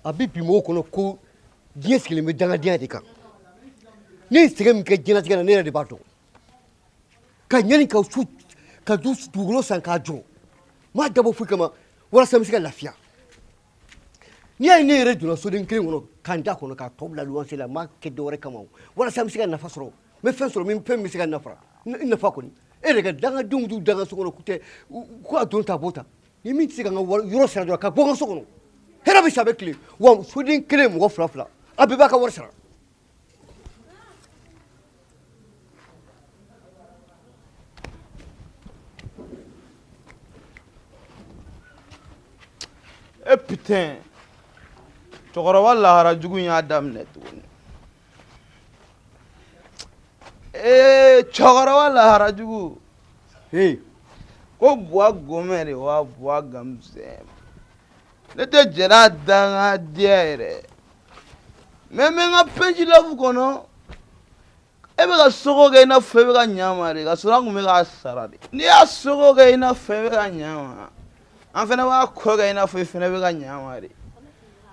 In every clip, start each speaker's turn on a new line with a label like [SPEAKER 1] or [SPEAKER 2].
[SPEAKER 1] a bɛ bi mɔgɔw kɔnɔ ko diɲɛ sigilen bɛ dangadenya de kan ne ye sɛgɛn min kɛ diɲɛlatigɛ la ne yɛrɛ de b'a dɔn ka ɲani ka su ka dugukolo san k'a jɔ m'a dabɔ foyi kama walasa n bɛ se ka lafiya n'i y'a ye ne yɛrɛ donna soden kelen kɔnɔ k'an da kɔnɔ k'a tɔ bila luwanse la n m'a kɛ dɔwɛrɛ kama o walasa n bɛ se ka nafa sɔrɔ n bɛ fɛn sɔrɔ fɛn min bɛ se ka nafa kɔni e yɛrɛ ka dangadenw t'u danga so kɔnɔ ko a don ta a b'o ta ni min tɛ se ka n ka yɔrɔ sara dɔrɔn ka bɔ n ka so kɔnɔ hɛrɛ bɛ sa a bɛ tile wa soden kelen mɔgɔ fila fila a bɛɛ b'a ka wari sara.
[SPEAKER 2] E putain cɛkɔrɔba lahara jugu in y'a daminɛ tuguni cɛkɔrɔba lahara jugu ko buwa gomɛ de wa buwa gamisɛn ne tɛ jɛn'a dangadenya yɛrɛ mɛ n bɛ n ka pɛnsilafu kɔnɔ e bɛ ka sogo kɛ i n'a fɔ e bɛ ka ɲama de ka sɔrɔ an tun bɛ k'a sara de n'i y'a sogo kɛ i n'a fɔ e bɛ ka ɲama an fana b'a kɔ kɛ i n'a fɔ i fana bɛ ka ɲama de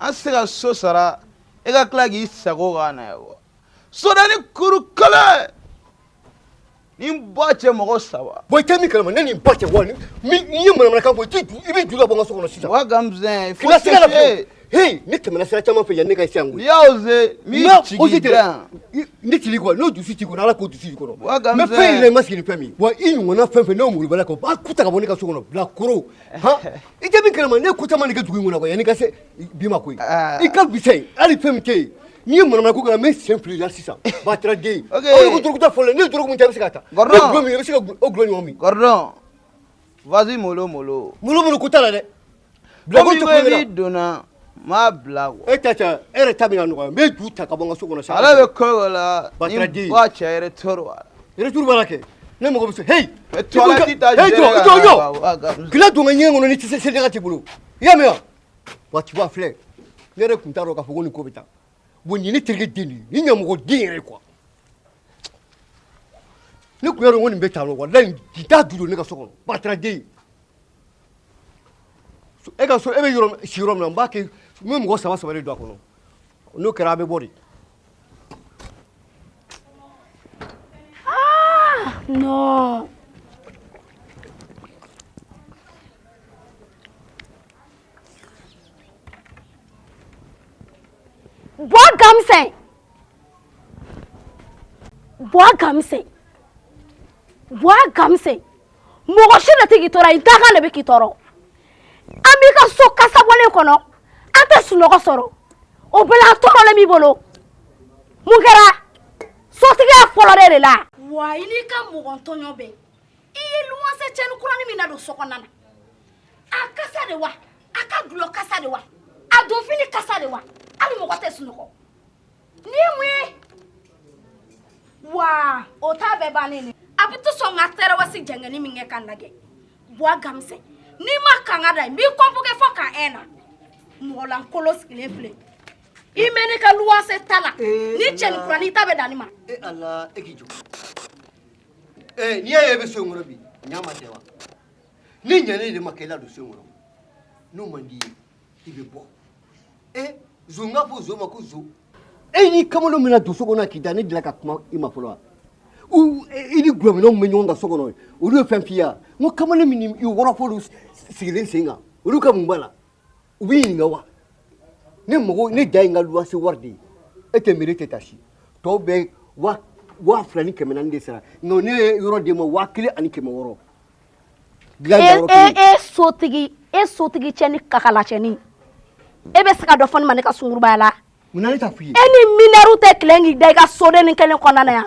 [SPEAKER 2] an se ka so sara e ka tila k'i sago k'a na ye wa sodanin kuru kelen ni n ba cɛ mɔgɔ saba.
[SPEAKER 1] bɔn i tɛ min kalama ne ni n ba cɛ wa n'i ye manamanakan fɔ i bɛ juru la bɔ n ka so kɔnɔ sisan.
[SPEAKER 2] wa gamisɛn
[SPEAKER 1] fo se hey ne tɛmɛna sira caman fɛ yan ne ka se yan koyi.
[SPEAKER 2] n'i y'a ose min jigi dan.
[SPEAKER 1] ne tili kuwa n'o dusu t'i kɔnɔ ala k'o dusu t'i kɔnɔ. wa gamisɛn mɛ fɛn yɛrɛ ma sigi ni fɛn min wa i ɲɔgɔnna fɛn fɛn n'o murubala kan b'a ku ta ka bɔ ne ka so kɔnɔ bilakoro i tɛ min kalama ne ye ko caman de kɛ dugu in kɔnɔ yanni ka se bi ma koyi i ka bisɛn hali fɛn min tɛ yen n'i ye manamana ko kɛra n bɛ sen fili la sisan ba tɛra den aw ye ko dɔrɔguta fɔlɔ ne ye dɔrɔgu min ta i bɛ se ka ta ne gulɔ min i bɛ se ka o gulɔ ɲɔgɔn min.
[SPEAKER 2] gɔrdɔn vas-y molo
[SPEAKER 1] ko t'a la dɛ.
[SPEAKER 2] komi ko n'i donna m'a bila
[SPEAKER 1] e ta cɛ e yɛrɛ ta bɛ ka nɔgɔya n bɛ ju ta ka bɔ n ka so kɔnɔ.
[SPEAKER 2] ala bɛ ko o la ni ba cɛ retour b'a la.
[SPEAKER 1] retour b'a la kɛ ne mago bɛ se hey.
[SPEAKER 2] toilette ta
[SPEAKER 1] jɔ kila don ka ɲɛ kɔnɔ ni tɛ se sedaga t'i bolo i y'a mɛn wa wa tu filɛ ne yɛrɛ tun t'a dɔn k'a fɔ ko nin ko bɛ taa bon nin ne terikɛ den de ye ni ɲɛmɔgɔ den yɛrɛ quoi ne tun y'a dɔn ko nin bɛ taa nɔ walayi nin t'a du don ne ka so kɔnɔ ba tɛra den e ka so e bɛ si yɔrɔ min na n b'a kɛ n bɛ mɔgɔ saba de don a kɔnɔ n'o kɛra a bɛ bɔ de.
[SPEAKER 3] non Bois gamisɛn mɔgɔ si de tɛ k'i tɔɔrɔ i dakan de bɛ k'i tɔɔrɔ an b'i ka so kasabɔlen kɔnɔ an tɛ sunɔgɔ sɔrɔ o bɛɛ la tɔɔrɔlen b'i bolo mun kɛra sotigiya fɔlɔ de la. wa i n'i ka mɔgɔ tɔɲɔ bɛɛ i ye luwanse cɛnni kuranin min na don so kɔnɔna na a kasa de wa a ka dulɔ kasa de wa a donfini kasa de wa hali mɔgɔ tɛ sunɔgɔ ni mun ye wa o t'a bɛɛ bannen de a bɛ to sɔn ka tɛrɛwasi jɛngɛni min kɛ ka lajɛ bois gamisɛn n'i ma kanga da n b'i convoqué fɔ ka haine na mɔgɔ lankolon sigilen filɛ i mɛ ne ka luwanse ta la ni cɛnni kuranin i ta bɛ dan ne ma.
[SPEAKER 1] e ala e k'i jɔ n'i y'a ye e bɛ so in kɔnɔ bi ɲa ma tɛ wa ni ɲɛnen de ma kɛ i la don so in kɔnɔ n'o man di i bɛ bɔ zo n k'a fɔ zo ma ko zo e n'i kamalen min na don so kɔnɔ k'i da ne delila ka kuma i ma fɔlɔ wa i ni gulɔminɛnw bɛ ɲɔgɔn kan so kɔnɔ olu ye fɛn f'i ye n ko kamalen min ni wɔrɔfɔliw sigilen sen kan olu ka mun b'a la u b'i ɲininka wa ne da ye n ka luwanse wari de ye e tɛ miiri tɛ taa si tɔw bɛ 2,000 ni 400 de sara nka ne ye yɔrɔ d'e ma 1,000 ani 600.
[SPEAKER 3] e sotigi cɛ ni kakala cɛni e bɛ se ka dɔ fɔ ne ma ne ka sunguruba la.
[SPEAKER 1] munna ne t'a f'i ye.
[SPEAKER 3] e ni minɛriw tɛ tile k'i da i ka soden ni kelen kɔnɔna yan.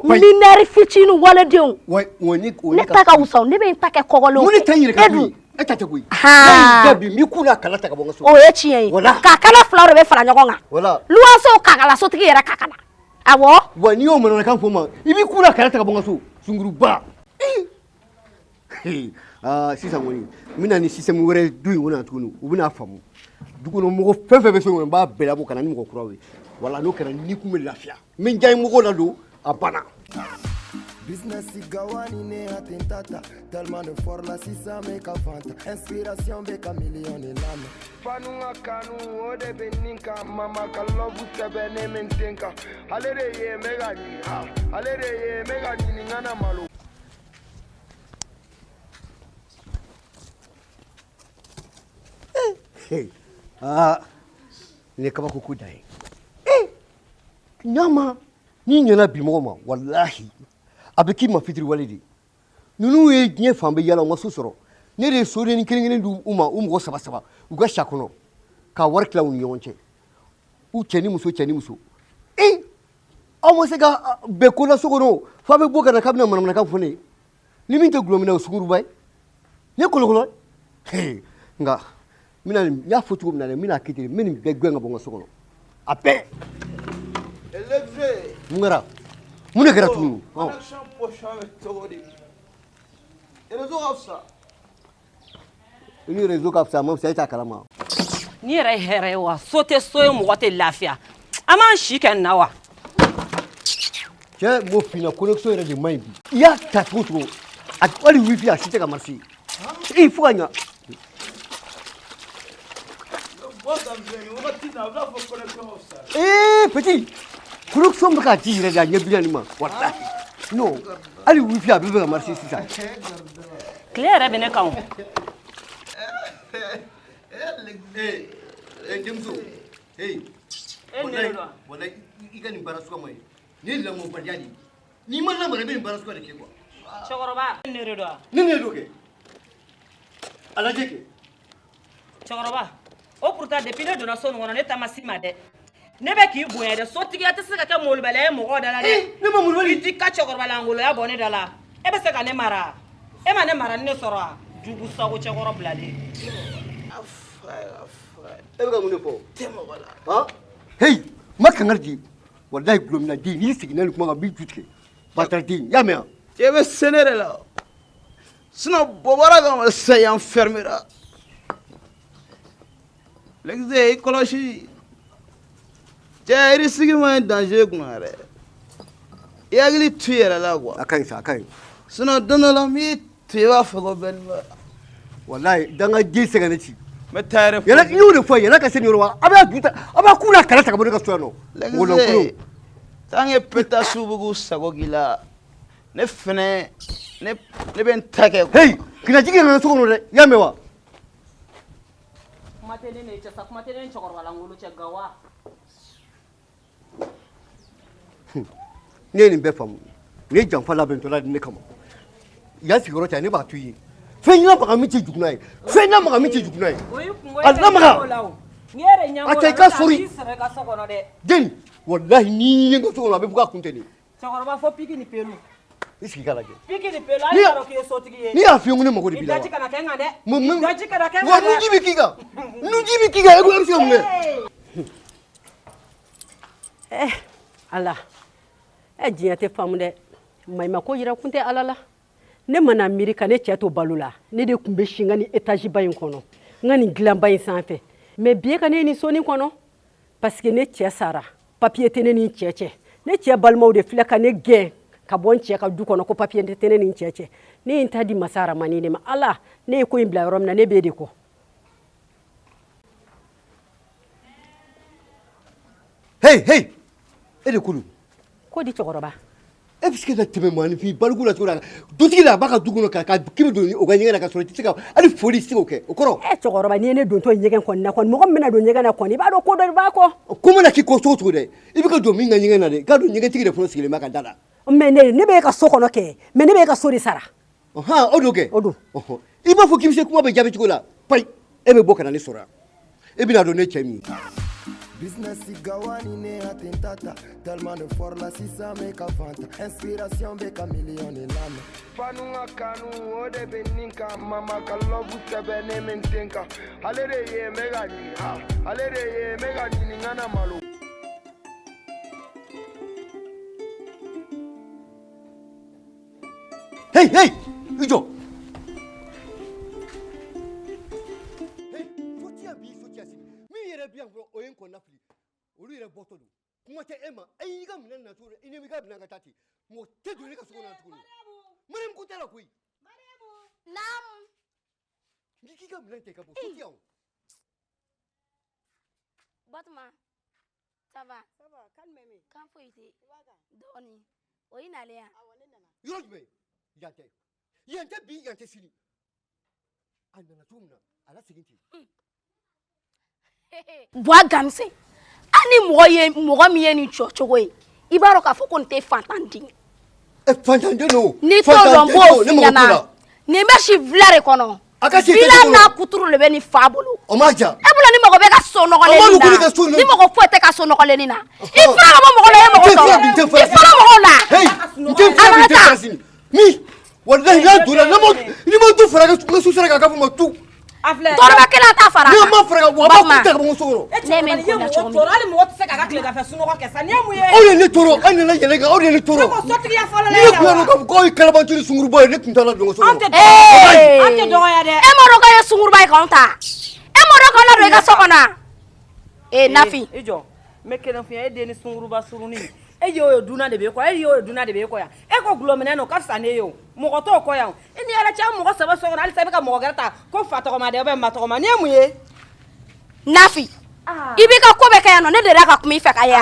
[SPEAKER 3] minɛri fitinin waledenw. ne ta ka wusa ne bɛ n ta kɛ kɔgɔlenw fɛ.
[SPEAKER 1] mun ne ta in yɛrɛ ka koyi e ta tɛ koyi. ne bi mi k'u la kala ta ka bɔ n ka so.
[SPEAKER 3] o ye tiɲɛ ye ka kala filaw de bɛ fara ɲɔgɔn kan. luwansew kakala sotigi yɛrɛ kakala. awɔ.
[SPEAKER 1] wa n'i y'o manamanakan fɔ n ma i b'i k'u la kala ta ka bɔ n ka so sunguruba. sisan kɔni n bɛna ni système wɛrɛ du in kɔnɔ yan tuguni u bɛna faamu dukɔnɔmɔgɔ fɛn fɛn bɛ so in kɔnɔ n b'a bɛɛ labɔ ka na ni mɔgɔ kuraw ye wala n'o kɛra ni kun bɛ lafiya n bɛ n diya mɔgɔw la don a banna.
[SPEAKER 4] Business igawani ne atentata tellement de fort la sisa meka fanta inspiration beka million lama
[SPEAKER 5] Fanunga kanu ode beninka mama kalobu tebe ne mentenka alere ye mega ni ha alere ye mega ni ngana malo
[SPEAKER 1] ne kaba ko dai nyama ni nyana bi mo ma wallahi abeki ma fitiri walidi nunu ye diɲɛ fan bɛ yala u ma so sɔrɔ ne de ye soden kelen-kelen di u ma u mɔgɔ saba u ka sa kɔnɔ ka wari tila u ni ɲɔgɔn cɛ u cɛ ni muso aw ma se ka bɛn ko la so kɔnɔ f'a bɛ bɔ ka na k'a bɛna manamanakan fɔ ne ye ni min tɛ gulɔ minɛ o sunguruba ye ne kolokolo nka n y'a fɔ cogo min na dɛ n bɛna kɛ ten n bɛ nin bɛɛ gɛn ka bɔ n ka so kɔnɔ a bɛɛ mun kɛra mun de kɛra tuguni ni réseau ka fisa ma fisa e t'a kalama
[SPEAKER 6] ni yɛrɛ ye hɛrɛ ye wa so tɛ so ye mɔgɔ tɛ lafiya an m'an si kɛ nin na wa
[SPEAKER 1] cɛ m'o f'i ɲɛna connexion yɛrɛ de man ɲi bi i y'a ta cogo o cogo hali wifi a si tɛ ka marché fo ka ɲa petit connexion bɛ k'a di yɛrɛ de a ɲɛ bilen nin ma walahi non hali wifi a bɛɛ bɛ ka marché sisan
[SPEAKER 6] tile yɛrɛ bɛ ne kan o
[SPEAKER 1] denmuso wallahi i ka nin baara suga ma ye nin ye lamɔbaliya de ye n'i ma lamara i bɛ nin baara suga de kɛ quoi
[SPEAKER 6] cɛkɔrɔba ne de don wa
[SPEAKER 1] ne ne do kɛ a lajɛ kɛ
[SPEAKER 6] cɛkɔrɔba o pourtant depuis ne donna so nin kɔnɔ ne ta ma s'i ma dɛ ne bɛ k'i bonya dɛ sotigiya tɛ se ka kɛ molobaliya ye mɔgɔw da la dɛ
[SPEAKER 1] ne ma molobali
[SPEAKER 6] i t'i ka cɛkɔrɔba langoloya bɔ ne da la e bɛ se ka ne mara e ma ne mara ni ne sɔrɔ wa jugu sago cɛkɔrɔ bilalen
[SPEAKER 1] e bɛ ka mun de fɔ han hey ma kangari di wallahi gulomina den n'i seginna nin kuma kan n b'i ju tigɛ batara den y'a mɛn wa
[SPEAKER 2] cɛ bɛ sɛnɛ de la sinon bɔbɔra kama sa yan fermera l'exe i kɔlɔsi cɛ i sigi ma ɲi danger kunna yɛrɛ i hakili to i yɛrɛ la quoi
[SPEAKER 1] a ka ɲi sa a ka ɲi
[SPEAKER 2] sinon don dɔ la n b'i to i b'a fɔ ko bɛɛ ni
[SPEAKER 1] wallahi dangaden sɛgɛn ne ci
[SPEAKER 2] n bɛ taa yɛrɛ
[SPEAKER 1] yala i y'o de fɔ yala ka se nin yɔrɔ wa a b'a ju ta a b'a kun n'a kala ta ka bɔ ne ka so yan nɔ
[SPEAKER 2] l'exe tant que pétasse bɛ k'u sago k'i la ne fɛnɛ ne bɛ n ta kɛ
[SPEAKER 1] hey kinajigi nana so kɔnɔ dɛ i y'a mɛn wa
[SPEAKER 6] kuma tɛ ne ni cɛ sa kuma tɛ ne ni cɛkɔrɔba langolo cɛ gawa
[SPEAKER 1] ne ye nin bɛɛ faamu ne ye janfa labɛntɔla di ne kama yan sigiyɔrɔ cɛ ne b'a to i ye fɛn ɲɛnamaga min tɛ jugu n'a ye fɛn ɲɛnamaga min tɛ jugu n'a ye a lamaga a tɛ i ka sori den walahi n'i ye n ka so kɔnɔ a bɛ fɔ k'a kun tɛ nin
[SPEAKER 6] cɛkɔrɔba fɔ piki ni pelu
[SPEAKER 1] i sigi k'a lajɛ
[SPEAKER 6] piki ni pelu hali t'a dɔn k'i ye sotigi ye
[SPEAKER 1] n'i y'a f'i ye ko ne mago de b'i la wa
[SPEAKER 6] daji kana kɛ n kan dɛ
[SPEAKER 1] mun
[SPEAKER 6] daji kana kɛ n
[SPEAKER 1] wa
[SPEAKER 6] kan dɛ
[SPEAKER 1] nunji bɛ k'i kan nunji bɛ k'i kan e ko e bɛ se ka mun kɛ
[SPEAKER 7] ala diɲɛ tɛ faamu dɛ maɲumako yira kun tɛ ala la ne mana miiri ka ne cɛ to balo la ne de tun bɛ si n ka nin étage ba in kɔnɔ n ka nin dilanba in sanfɛ mais bi e ka ne ye nin soni kɔnɔ parce que ne cɛ sara papier tɛ ne ni n cɛ cɛ ne cɛ balimaw de filɛ ka ne gɛn ka bɔ n cɛ ka du kɔnɔ ko papier tɛ ne ni n cɛ cɛ ne ye n ta di masa aramani de ma ala ne ye ko in bila yɔrɔ min na ne b'e de kɔ
[SPEAKER 1] hey hey e de kulu
[SPEAKER 7] ko di cɛkɔrɔba
[SPEAKER 1] e bɛ se ka tɛmɛ maanifin baliku la cogo la dutigi la a b'a ka du kɔnɔ ka k'i bɛ don o ka ɲɛgɛn na ka sɔrɔ i tɛ se ka hali foli i tɛ se k'o kɛ o kɔrɔ
[SPEAKER 7] cɛkɔrɔba n'i ye ne dontɔ ɲɛgɛn kɔni na kɔni mɔgɔ min bɛna don ɲɛgɛn na kɔni i b'a dɔn ko dɔ de b'a kɔ
[SPEAKER 1] ko mana k'i kɔ cogo o cogo dɛ i bɛ ka don min ka ɲɛgɛn na dɛ i k'a dɔn ɲɛgɛntigi de fɔlɔ sigilen bɛ ka da la
[SPEAKER 7] mais ne bɛ e ka so kɔnɔ kɛ mais ne bɛ e ka so de sara
[SPEAKER 1] ɔhɔn o don kɛ
[SPEAKER 7] o don
[SPEAKER 1] i b'a fɔ k'i bɛ se kuma bɛ jaabi cogo la payi e bɛ bɔ ka na ne sɔrɔ yan e bɛna dɔn ne cɛ min ye
[SPEAKER 4] business igawani ne atentata tellement de fort la sisa meka fanta inspiration beka million lama
[SPEAKER 5] Fanunga kanu ode beninka mama kalobu tebe ne mentenka alere ye mega ni ha alere ye mega ni ngana malo
[SPEAKER 1] hey hey i jɔ hey sotiya bi sotiya sigi min yɛrɛ bi yan fɔlɔ o ye n kɔnɔna fili olu yɛrɛ bɔtɔ don kuma tɛ e ma e y'i ka minɛn na cogo i ni b'i ka minɛn ka taa ten mɔgɔ tɛ don ne ka so kɔnɔ tuguni Mariam ko tɛ la koyi
[SPEAKER 3] Naam.
[SPEAKER 1] n'i k'i ka minɛn tɛ ka bɔ so tɛ yan o
[SPEAKER 3] Batuma, ça va?
[SPEAKER 8] Ça va, calme-toi.
[SPEAKER 3] Kan foyi tɛ dɔɔni o yi nalen yan
[SPEAKER 1] yɔrɔ jumɛn yan tɛ yan tɛ bi yan tɛ sini a nana cogo min na a la segin ten
[SPEAKER 3] Buwa Gamise ani mɔgɔ min ye nin jɔ cogo ye i b'a dɔn k'a fɔ ko nin tɛ fantanden
[SPEAKER 1] fantanden don
[SPEAKER 3] ni t'o dɔn n b'o f'i ɲɛna nin bɛ si villa de kɔnɔ villa n'a kuturu de bɛ nin fa bolo
[SPEAKER 1] o ma ja
[SPEAKER 3] e bolo ni mɔgɔ bɛ ka so nɔgɔlenni na ni mɔgɔ foyi tɛ ka so nɔgɔlenni na i fara ka bɔ mɔgɔ la i ye mɔgɔ sɔrɔ i fara mɔgɔw la
[SPEAKER 1] n tɛ fila min tɛ farasi mi walahi n'a donna ni ma du fara ka su sera ka fɔ ma tu
[SPEAKER 3] tɔrɔbɛ kelen t'a fara
[SPEAKER 1] ne ma fara ka wa ba ta ka bɔ so kɔnɔ
[SPEAKER 3] ne min kun na cogo min
[SPEAKER 6] hali mɔgɔ tɛ se k'a ka tile ka fɛ sunɔgɔ kɛ sa ni ye mun ye
[SPEAKER 1] aw ye ne tɔɔrɔ aw nana yɛlɛ kan aw de ye ne tɔɔrɔ
[SPEAKER 6] sotigiya fɔlɔ la
[SPEAKER 1] ne kun y'a dɔn k'a fɔ k'aw ye kalabanciw ni sunguruba ye ne tun t'a la don so kɔnɔ
[SPEAKER 6] an tɛ dɔgɔya dɛ
[SPEAKER 3] e ma dɔn k'a ye sunguruba ye k'anw ta e ma dɔn k'aw ladon i ka so kɔnɔ Nafi
[SPEAKER 6] i jɔ n bɛ kelen f'i ye e den ni sunguruba surunin e y'o ye dunan de b'e kɔ e y'o ye dunan de b'e kɔ yan e ko gulɔminɛ n'o ka fisa ne ye o mɔgɔ t'o kɔ yan e ni yɛrɛ cɛ mɔgɔ saba so kɔnɔ halisa i bɛ ka mɔgɔ gɛrɛ ta ko fa tɔgɔma de ma tɔgɔma ni ye mun ye
[SPEAKER 3] Nafi i b'i ka ko bɛɛ kɛ yan nɔ ne delila ka kuma i fɛ ka ye i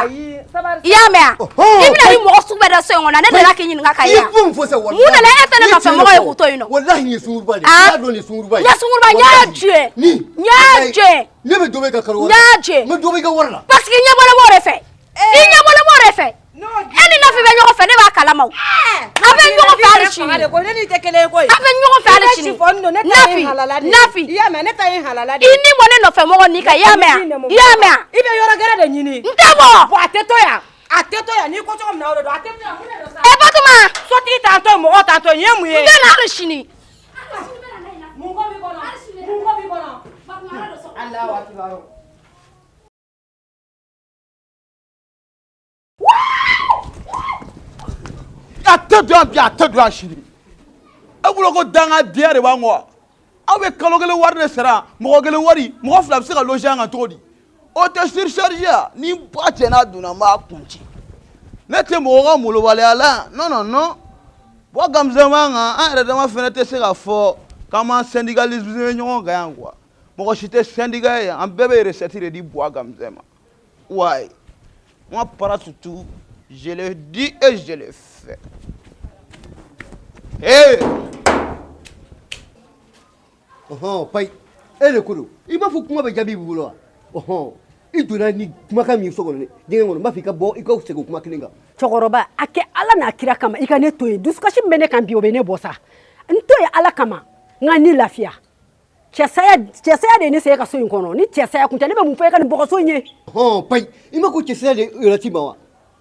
[SPEAKER 3] y'a mɛn yan i bɛna ni mɔgɔ sugu bɛɛ da so in kɔnɔ ne delila k'i ɲininka ka ye yan mun de la e tɛ ne nɔfɛ mɔgɔ ye k'u to yen nɔ
[SPEAKER 1] walahi nin ye sunguruba de ye n y'a dɔn nin ye sunguruba ye
[SPEAKER 3] n ye sunguruba n y'a jɛ n y'a jɛ
[SPEAKER 1] ne bɛ dɔ bɛ ka kalo
[SPEAKER 3] n y'a jɛ
[SPEAKER 1] n bɛ dɔ bɛ ka wari la
[SPEAKER 3] parce que i ɲɛbɔlen b'o de fɛ i ɲɛbɔlen b'o de fɛ e ni Nafi bɛ ɲɔgɔn fɛ ne b'a kalama o a bɛ ɲɔgɔn fɛ hali sini a bɛ ɲɔgɔn fɛ hali sini Nafi
[SPEAKER 6] i y'a mɛn ne ta ye halala de
[SPEAKER 3] i ni bɔ ne nɔfɛ mɔgɔ n'i kan i y'a mɛn yan i y'a mɛn yan
[SPEAKER 6] i bɛ yɔrɔ gɛrɛ de ɲini
[SPEAKER 3] n tɛ bɔ
[SPEAKER 6] a tɛ to yan a tɛ to yan n'i ko cogo min na o de don a tɛ to yan mun de don sa
[SPEAKER 3] Batuma
[SPEAKER 6] sotigi t'an to mɔgɔ t'an to nin ye mun ye
[SPEAKER 3] n tɛ na hali sini
[SPEAKER 6] mun ko b'i kɔnɔ mun ko b'i kɔnɔ Alahu akibaru
[SPEAKER 2] a tɛ don a bi a tɛ don a sini e bolo ko dangadenya de b'an kɔ wa aw bɛ kalo kelen wari de sara mɔgɔ kelen wari mɔgɔ fila bɛ se ka loger an kan cogo di o tɛ surcharge ya ni ba cɛ n'a donna n b'a kun ci ne tɛ mɔgɔ ka molobaliya la non non non Buwa Gamise man kan an yɛrɛ dama fana tɛ se ka fɔ k'an b'an syndicalisme ɲɔgɔn kan yan quoi mɔgɔ si tɛ syndicat ye an bɛɛ bɛ recette de di Buwa Gamise ma ouais moi para surtout je le dis et je le fais. Hey!
[SPEAKER 1] Pai, e de ko don i b'a fɔ kuma bɛ jaabi b'i bolo wa i donna ni kumakan min ye so kɔnɔ dɛ n b'a fɔ i ka bɔ i ka segin o kuma kelen kan
[SPEAKER 7] cɛkɔrɔba a kɛ ala n'a kira kama i ka ne to yen dusukasi min bɛ ne kan bi o bɛ ne bɔ sa n to yen ala kama n ka ni lafiya cɛsaya de ye ne se e ka so in kɔnɔ ni cɛsaya kun tɛ ne bɛ mun fɔ e ka nin bɔgɔso in ye
[SPEAKER 1] Pai i ma ko cɛsaya de yɛrɛ ti ma wa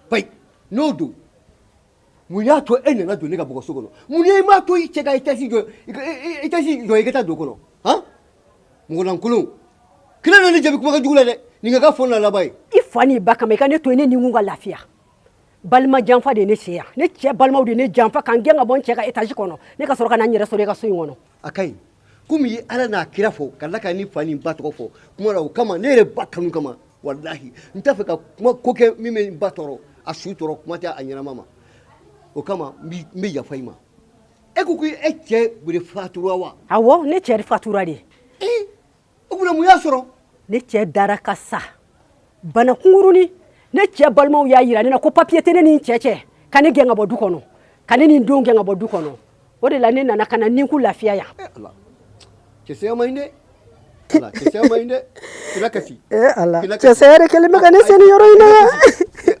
[SPEAKER 1] Pai n'o don mun y'a to e nana don ne ka bɔgɔso kɔnɔ mun ye i m'a to i cɛ ka étage jɔ i ka taa don kɔnɔ mɔgɔlankolon kila dɔ ni jaabi kuma ka jugu la dɛ nin ka fɔ na laban ye
[SPEAKER 7] i fa n'i ba kama i ka ne to yen ne ni n kun ka lafiya balima janfa de ye ne cɛ yan ne cɛ balimaw de ye ne janfa ka n gɛn ka bɔ n cɛ ka étage kɔnɔ ne ka sɔrɔ ka na n yɛrɛ sɔrɔ e ka so in kɔnɔ
[SPEAKER 1] a ka ɲi komi ye ala n'a kira fɔ ka tila ka ni fa ni ba tɔgɔ fɔ kuma la o kama ne yɛrɛ ba kanu kama walahi n t'a fɛ ka kuma ko kɛ min bɛ n ba tɔɔrɔ a su tɔɔrɔ kuma tɛ a ɲɛnama ma o kama n bɛ yafa i ma e ko ko e cɛ de fatura wa
[SPEAKER 7] awɔ ne cɛ de fatura de
[SPEAKER 1] o tuma mun y'a sɔrɔ
[SPEAKER 7] ne cɛ dara ka sa bana kungurunin ne cɛ balimaw y'a yira ne na ko papiye tɛ ne ni n cɛ cɛ ka ne gɛn ka bɔ du kɔnɔ ka ne ni n denw gɛn ka bɔ du kɔnɔ o de la ne nana ka na ni n kun lafiya yan
[SPEAKER 1] cɛsɛya man ɲi dɛ ala cɛsɛya man ɲi dɛ kila kasi
[SPEAKER 7] ala cɛsɛya de kɛlen bɛ ka ne se nin yɔrɔ in na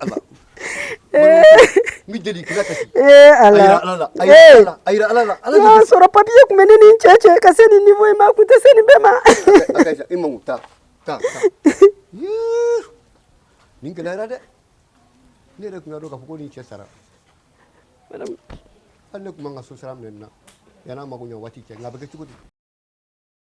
[SPEAKER 1] ala n bɛ deli kila kasi
[SPEAKER 7] ala
[SPEAKER 1] ayira ala la ala
[SPEAKER 7] y'a sɔrɔ papiye tun bɛ ne ni n cɛ cɛ ka se nin niveau in ma a kun tɛ se nin bɛɛ ma
[SPEAKER 1] i ma taa nin gɛlɛyara dɛ ne yɛrɛ tun y'a dɔn k'a fɔ ko nin cɛ sara hali ne tun man ka so sara minɛ nin na yan'a mago ɲɛ waati cɛ nka a bɛ kɛ cogo di